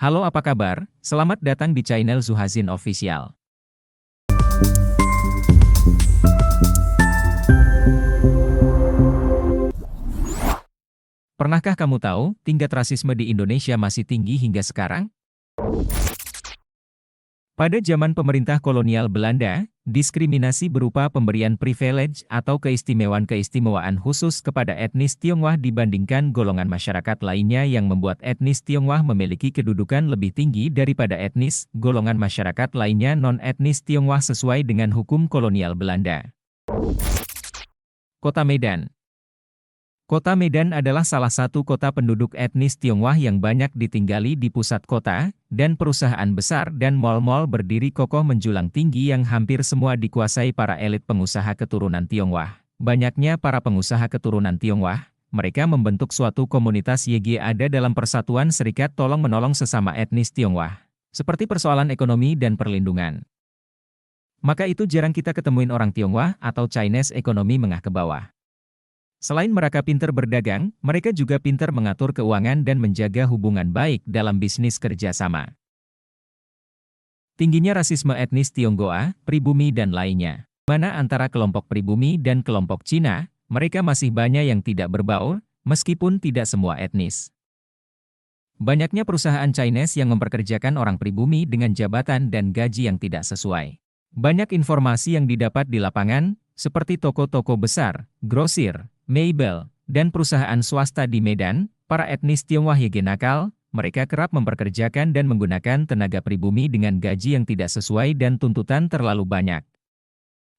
Halo, apa kabar? Selamat datang di channel Zuhazin Official. Pernahkah kamu tahu, tingkat rasisme di Indonesia masih tinggi hingga sekarang? Pada zaman pemerintah kolonial Belanda, diskriminasi berupa pemberian privilege atau keistimewaan-keistimewaan khusus kepada etnis Tionghoa dibandingkan golongan masyarakat lainnya yang membuat etnis Tionghoa memiliki kedudukan lebih tinggi daripada etnis golongan masyarakat lainnya non-etnis Tionghoa sesuai dengan hukum kolonial Belanda. Kota Medan. Kota Medan adalah salah satu kota penduduk etnis Tionghoa yang banyak ditinggali di pusat kota, dan perusahaan besar dan mal-mal berdiri kokoh menjulang tinggi yang hampir semua dikuasai para elit pengusaha keturunan Tionghoa. Banyaknya para pengusaha keturunan Tionghoa, mereka membentuk suatu komunitas YGADA dalam Persatuan Serikat Tolong-Menolong Sesama Etnis Tionghoa, seperti persoalan ekonomi dan perlindungan. Maka itu jarang kita ketemuin orang Tionghoa atau Chinese ekonomi menengah ke bawah. Selain mereka pintar berdagang, mereka juga pintar mengatur keuangan dan menjaga hubungan baik dalam bisnis kerjasama. Tingginya rasisme etnis Tionghoa, pribumi dan lainnya. Mana antara kelompok pribumi dan kelompok Cina, mereka masih banyak yang tidak berbaur, meskipun tidak semua etnis. Banyaknya perusahaan Chinese yang memperkerjakan orang pribumi dengan jabatan dan gaji yang tidak sesuai. Banyak informasi yang didapat di lapangan, seperti toko-toko besar, grosir, mebel, dan perusahaan swasta di Medan, para etnis Tionghoa YG nakal, mereka kerap memperkerjakan dan menggunakan tenaga pribumi dengan gaji yang tidak sesuai dan tuntutan terlalu banyak.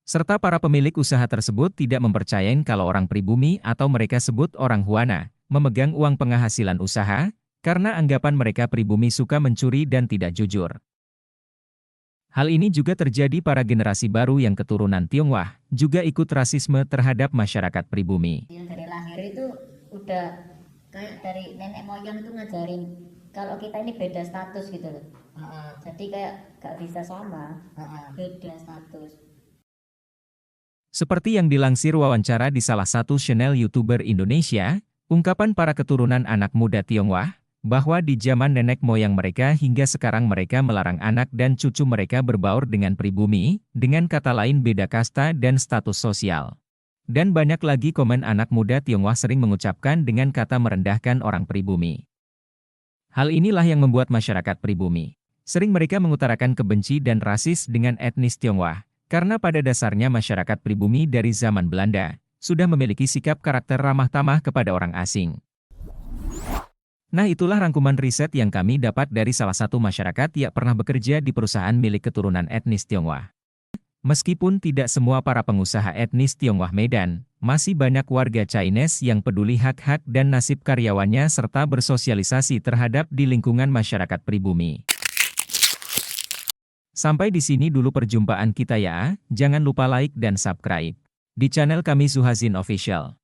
Serta para pemilik usaha tersebut tidak mempercayai kalau orang pribumi atau mereka sebut orang Huana, memegang uang penghasilan usaha, karena anggapan mereka pribumi suka mencuri dan tidak jujur. Hal ini juga terjadi para generasi baru yang keturunan Tionghoa, juga ikut rasisme terhadap masyarakat pribumi. Yang dari lahir itu udah kayak dari nenek moyang itu ngajarin kalau kita ini beda status gitu loh. Jadi kayak gak bisa sama, beda status. Seperti yang dilansir wawancara di salah satu channel YouTuber Indonesia, ungkapan para keturunan anak muda Tionghoa, bahwa di zaman nenek moyang mereka hingga sekarang mereka melarang anak dan cucu mereka berbaur dengan pribumi, dengan kata lain beda kasta dan status sosial. Dan banyak lagi komen anak muda Tionghoa sering mengucapkan dengan kata merendahkan orang pribumi. Hal inilah yang membuat masyarakat pribumi sering mereka mengutarakan kebenci dan rasis dengan etnis Tionghoa, karena pada dasarnya masyarakat pribumi dari zaman Belanda sudah memiliki sikap karakter ramah tamah kepada orang asing. Nah, itulah rangkuman riset yang kami dapat dari salah satu masyarakat yang pernah bekerja di perusahaan milik keturunan etnis Tionghoa. Meskipun tidak semua para pengusaha etnis Tionghoa Medan, masih banyak warga Chinese yang peduli hak-hak dan nasib karyawannya serta bersosialisasi terhadap di lingkungan masyarakat pribumi. Sampai di sini dulu perjumpaan kita ya, jangan lupa like dan subscribe di channel kami Zuhazin Official.